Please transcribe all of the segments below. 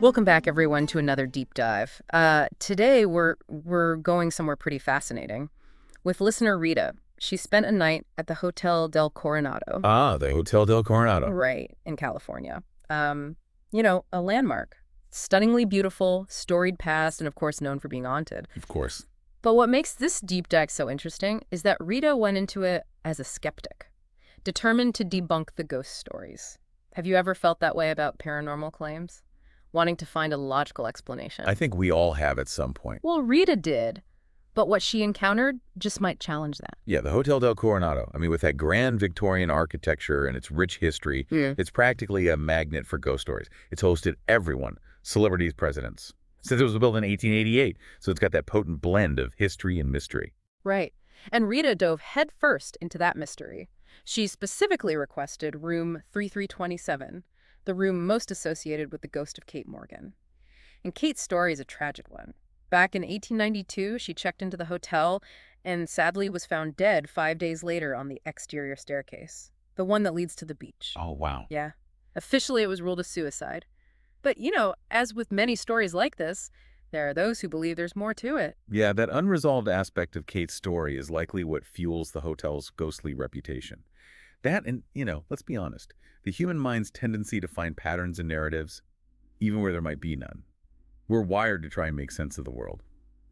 Welcome back, everyone, to another deep dive. Today, we're going somewhere pretty fascinating with listener Rita. She spent a night at the Hotel del Coronado, Ah, the Hotel del Coronado. right, in California. A landmark. Stunningly beautiful, storied past, and of course known for being haunted. Of course. But what makes this deep dive so interesting is that Rita went into it as a skeptic, determined to debunk the ghost stories. Have you ever felt that way about paranormal claims? Wanting to find a logical explanation? I think we all have at some point. Well, Rita did, but what she encountered just might challenge that. Yeah, the Hotel del Coronado. I mean, with that grand Victorian architecture and its rich history, Yeah. it's practically a magnet for ghost stories. It's hosted everyone, celebrities, presidents. Since it was built in 1888, so it's got that potent blend of history and mystery. Right. And Rita dove headfirst into that mystery. She specifically requested room 3327, the room most associated with the ghost of Kate Morgan. And Kate's story is a tragic one. Back in 1892, she checked into the hotel and sadly was found dead 5 days later on the exterior staircase, the one that leads to the beach. Oh, wow. Yeah. Officially, it was ruled a suicide. But, as with many stories like this, there are those who believe there's more to it. Yeah, that unresolved aspect of Kate's story is likely what fuels the hotel's ghostly reputation. That and, let's be honest, the human mind's tendency to find patterns and narratives, even where there might be none. We're wired to try and make sense of the world,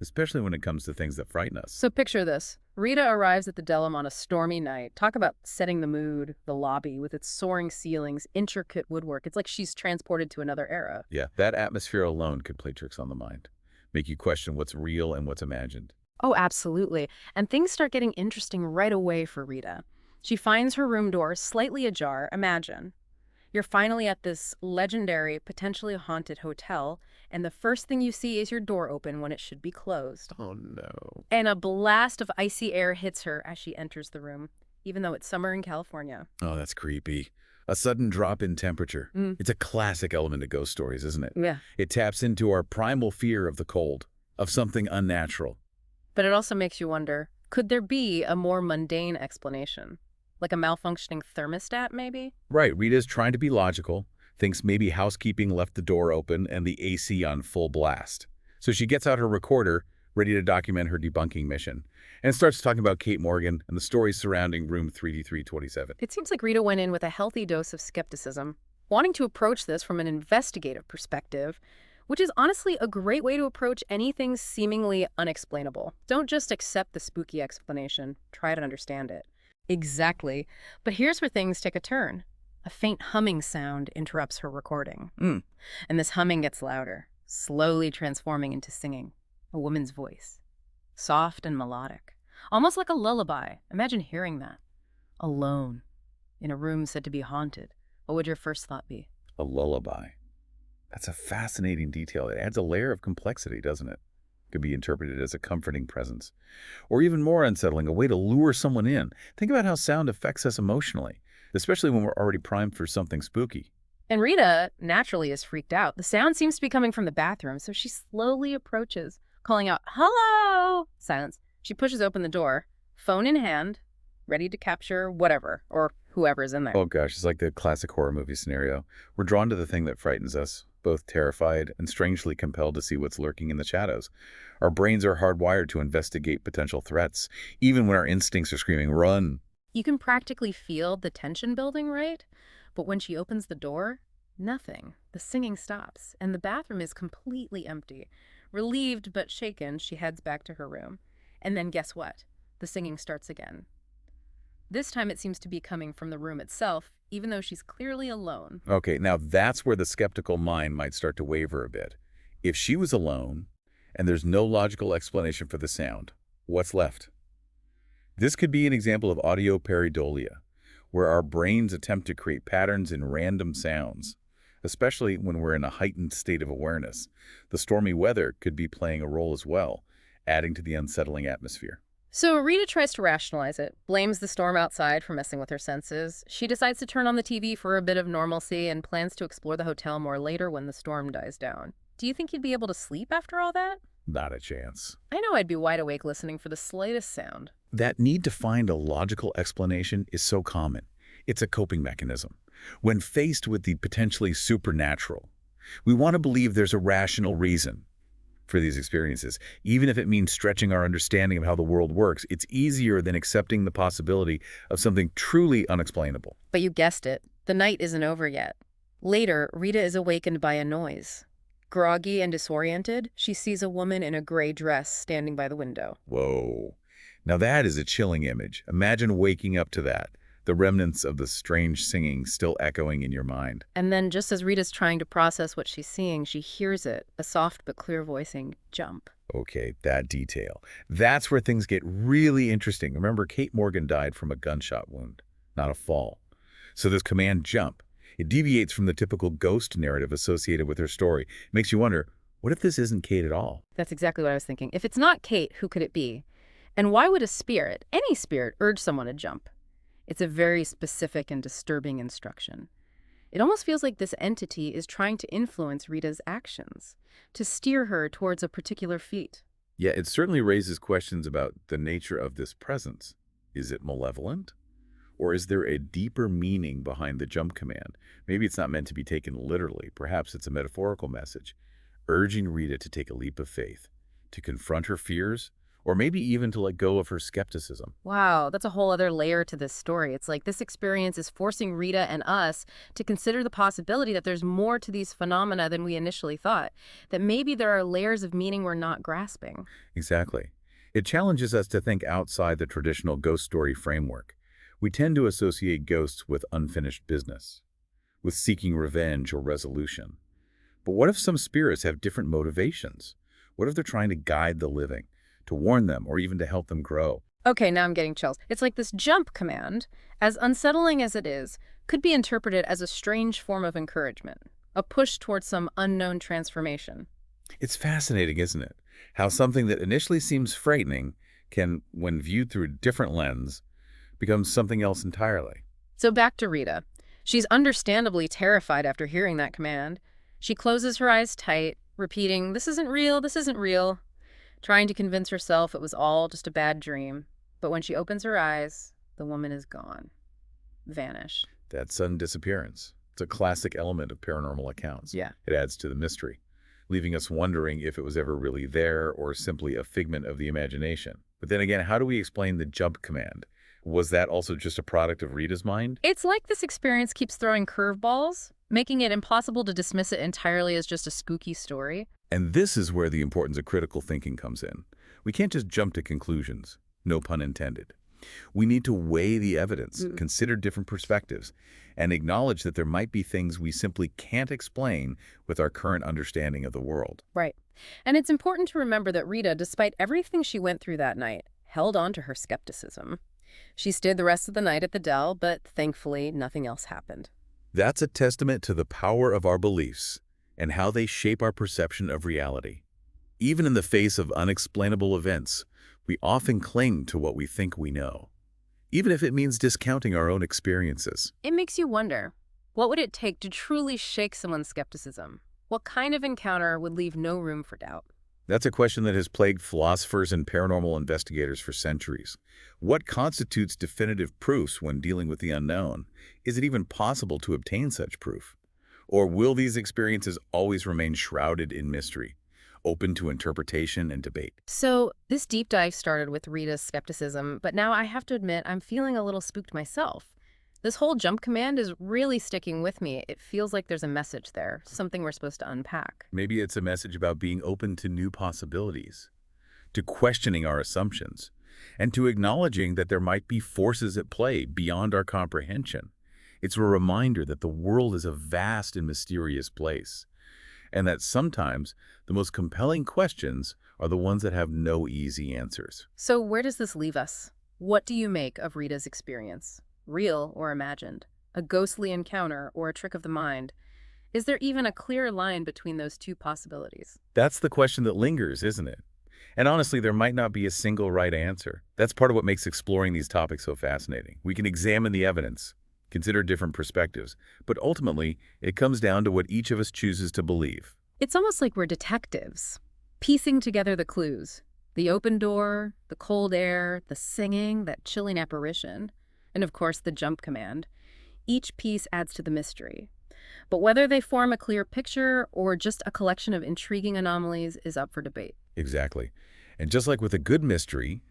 especially when it comes to things that frighten us. So picture this. Rita arrives at the Delum on a stormy night. Talk about setting the mood, the lobby with its soaring ceilings, intricate woodwork. It's like she's transported to another era. Yeah, that atmosphere alone could play tricks on the mind, make you question what's real and what's imagined. Oh, absolutely. And things start getting interesting right away for Rita. She finds her room door slightly ajar. Imagine. You're finally at this legendary, potentially haunted hotel, and the first thing you see is your door open when it should be closed. Oh, no. And a blast of icy air hits her as she enters the room, even though it's summer in California. Oh, that's creepy. A sudden drop in temperature. It's a classic element of ghost stories, isn't it? Yeah. It taps into our primal fear of the cold, of something unnatural. But it also makes you wonder, could there be a more mundane explanation? Like a malfunctioning thermostat, maybe? Right, Rita's trying to be logical, thinks maybe housekeeping left the door open and the AC on full blast. So she gets out her recorder, ready to document her debunking mission, and starts talking about Kate Morgan and the stories surrounding room 3327. It seems like Rita went in with a healthy dose of skepticism, wanting to approach this from an investigative perspective, which is honestly a great way to approach anything seemingly unexplainable. Don't just accept the spooky explanation, try to understand it. Exactly. But here's where things take a turn. A faint humming sound interrupts her recording. And this humming gets louder, slowly transforming into singing. A woman's voice. Soft and melodic. Almost like a lullaby. Imagine hearing that. Alone. In a room said to be haunted. What would your first thought be? A lullaby. That's a fascinating detail. It adds a layer of complexity, doesn't it? Could be interpreted as a comforting presence. Or even more unsettling, a way to lure someone in. Think about how sound affects us emotionally, especially when we're already primed for something spooky. And Rita naturally is freaked out. The sound seems to be coming from the bathroom, so she slowly approaches, calling out, "Hello!" Silence. She pushes open the door, phone in hand, ready to capture whatever, or whoever is in there. Oh gosh, it's like the classic horror movie scenario. We're drawn to the thing that frightens us, both terrified and strangely compelled to see what's lurking in the shadows. Our brains are hardwired to investigate potential threats, even when our instincts are screaming, "Run!" You can practically feel the tension building, right? But when she opens the door, nothing. The singing stops, and the bathroom is completely empty. Relieved but shaken, she heads back to her room. And then guess what? The singing starts again. This time it seems to be coming from the room itself, even though she's clearly alone. Okay, now that's where the skeptical mind might start to waver a bit. If she was alone, and there's no logical explanation for the sound, what's left? This could be an example of audio pareidolia, where our brains attempt to create patterns in random sounds, especially when we're in a heightened state of awareness. The stormy weather could be playing a role as well, adding to the unsettling atmosphere. So Rita tries to rationalize it, blames the storm outside for messing with her senses. She decides to turn on the TV for a bit of normalcy and plans to explore the hotel more later when the storm dies down. Do you think you'd be able to sleep after all that? Not a chance. I know I'd be wide awake listening for the slightest sound. That need to find a logical explanation is so common. It's a coping mechanism. When faced with the potentially supernatural, We want to believe there's a rational reason for these experiences. Even if it means stretching our understanding of how the world works, it's easier than accepting the possibility of something truly unexplainable. But you guessed it, the night isn't over yet. Later, Rita is awakened by a noise. Groggy and disoriented, she sees a woman in a gray dress standing by the window. Whoa. Now that is a chilling image. Imagine waking up to that, the remnants of the strange singing still echoing in your mind. And then, just as Rita's trying to process what she's seeing, she hears it, a soft but clear voicing, "Jump." Okay, that detail. That's where things get really interesting. Remember, Kate Morgan died from a gunshot wound, not a fall. So this command, jump, it deviates from the typical ghost narrative associated with her story. It makes you wonder, what if this isn't Kate at all? That's exactly what I was thinking. If it's not Kate, who could it be? And why would a spirit, any spirit, urge someone to jump? It's a very specific and disturbing instruction. It almost feels like this entity is trying to influence Rita's actions, to steer her towards a particular feat. Yeah, it certainly raises questions about the nature of this presence. Is it malevolent? Or is there a deeper meaning behind the jump command? Maybe it's not meant to be taken literally. Perhaps it's a metaphorical message, urging Rita to take a leap of faith, to confront her fears, or maybe even to let go of her skepticism. Wow, that's a whole other layer to this story. It's like this experience is forcing Rita and us to consider the possibility that there's more to these phenomena than we initially thought, that maybe there are layers of meaning we're not grasping. Exactly. It challenges us to think outside the traditional ghost story framework. We tend to associate ghosts with unfinished business, with seeking revenge or resolution. But what if some spirits have different motivations? What if they're trying to guide the living, to warn them, or even to help them grow? Okay, now I'm getting chills. It's like this jump command, as unsettling as it is, could be interpreted as a strange form of encouragement, a push towards some unknown transformation. It's fascinating, isn't it? How something that initially seems frightening can, when viewed through a different lens, become something else entirely. So back to Rita. She's understandably terrified after hearing that command. She closes her eyes tight, repeating, "This isn't real, this isn't real," trying to convince herself it was all just a bad dream. But when she opens her eyes, the woman is gone. Vanished. That sudden disappearance. It's a classic element of paranormal accounts. Yeah. It adds to the mystery, leaving us wondering if it was ever really there or simply a figment of the imagination. But then again, how do we explain the jump command? Was that also just a product of Rita's mind? It's like this experience keeps throwing curveballs, making it impossible to dismiss it entirely as just a spooky story. And this is where the importance of critical thinking comes in. We can't just jump to conclusions, no pun intended. We need to weigh the evidence, consider different perspectives, and acknowledge that there might be things we simply can't explain with our current understanding of the world. Right. And it's important to remember that Rita, despite everything she went through that night, held on to her skepticism. She stayed the rest of the night at the Dell, but thankfully nothing else happened. That's a testament to the power of our beliefs and how they shape our perception of reality. Even in the face of unexplainable events, we often cling to what we think we know, even if it means discounting our own experiences. It makes you wonder, what would it take to truly shake someone's skepticism? What kind of encounter would leave no room for doubt? That's a question that has plagued philosophers and paranormal investigators for centuries. What constitutes definitive proofs when dealing with the unknown? Is it even possible to obtain such proof? Or will these experiences always remain shrouded in mystery, open to interpretation and debate? So this deep dive started with Rita's skepticism, but now I have to admit I'm feeling a little spooked myself. This whole jump command is really sticking with me. It feels like there's a message there, something we're supposed to unpack. Maybe it's a message about being open to new possibilities, to questioning our assumptions, and to acknowledging that there might be forces at play beyond our comprehension. It's a reminder that the world is a vast and mysterious place, and that sometimes the most compelling questions are the ones that have no easy answers. So where does this leave us? What do you make of Rita's experience? Real or imagined? A ghostly encounter or a trick of the mind? Is there even a clear line between those two possibilities? That's the question that lingers, isn't it? And honestly, there might not be a single right answer. That's part of what makes exploring these topics so fascinating. We can examine the evidence, consider different perspectives, but ultimately, it comes down to what each of us chooses to believe. It's almost like we're detectives, piecing together the clues. The open door, the cold air, the singing, that chilling apparition, and of course the jump command. Each piece adds to the mystery. But whether they form a clear picture or just a collection of intriguing anomalies is up for debate. Exactly. And just like with a good mystery,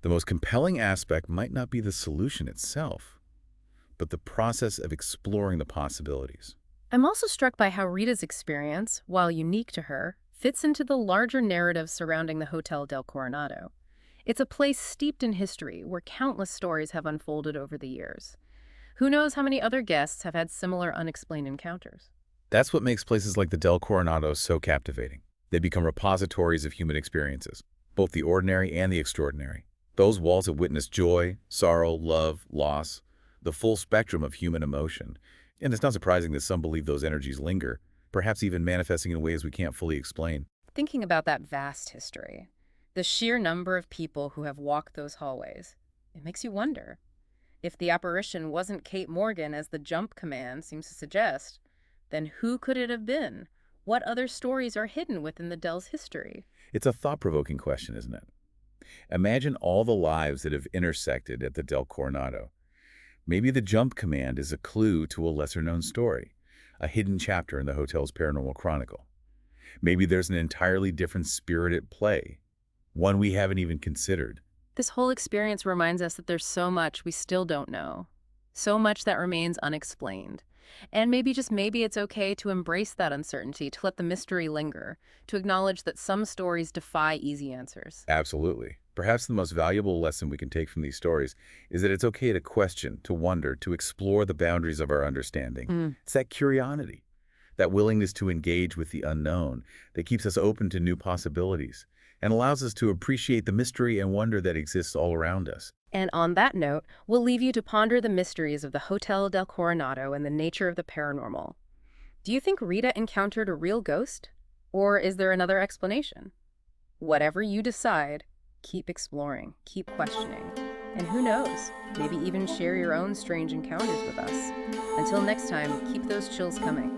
the most compelling aspect might not be the solution itself, but the process of exploring the possibilities. I'm also struck by how Rita's experience, while unique to her, fits into the larger narrative surrounding the Hotel del Coronado. It's a place steeped in history where countless stories have unfolded over the years. Who knows how many other guests have had similar unexplained encounters? That's what makes places like the Del Coronado so captivating. They become repositories of human experiences, both the ordinary and the extraordinary. Those walls have witnessed joy, sorrow, love, loss, the full spectrum of human emotion. And it's not surprising that some believe those energies linger, perhaps even manifesting in ways we can't fully explain. Thinking about that vast history, the sheer number of people who have walked those hallways, it makes you wonder. If the apparition wasn't Kate Morgan, as the jump command seems to suggest, then who could it have been? What other stories are hidden within the Del's history? It's a thought-provoking question, isn't it? Imagine all the lives that have intersected at the Del Coronado. Maybe the jump command is a clue to a lesser-known story, a hidden chapter in the hotel's paranormal chronicle. Maybe there's an entirely different spirit at play, one we haven't even considered. This whole experience reminds us that there's so much we still don't know, so much that remains unexplained. And maybe, just maybe, it's okay to embrace that uncertainty, to let the mystery linger, to acknowledge that some stories defy easy answers. Absolutely. Perhaps the most valuable lesson we can take from these stories is that it's okay to question, to wonder, to explore the boundaries of our understanding. It's that curiosity, that willingness to engage with the unknown that keeps us open to new possibilities and allows us to appreciate the mystery and wonder that exists all around us. And on that note, we'll leave you to ponder the mysteries of the Hotel del Coronado and the nature of the paranormal. Do you think Rita encountered a real ghost? Or is there another explanation? Whatever you decide, keep exploring, keep questioning. And who knows, maybe even share your own strange encounters with us. Until next time, keep those chills coming.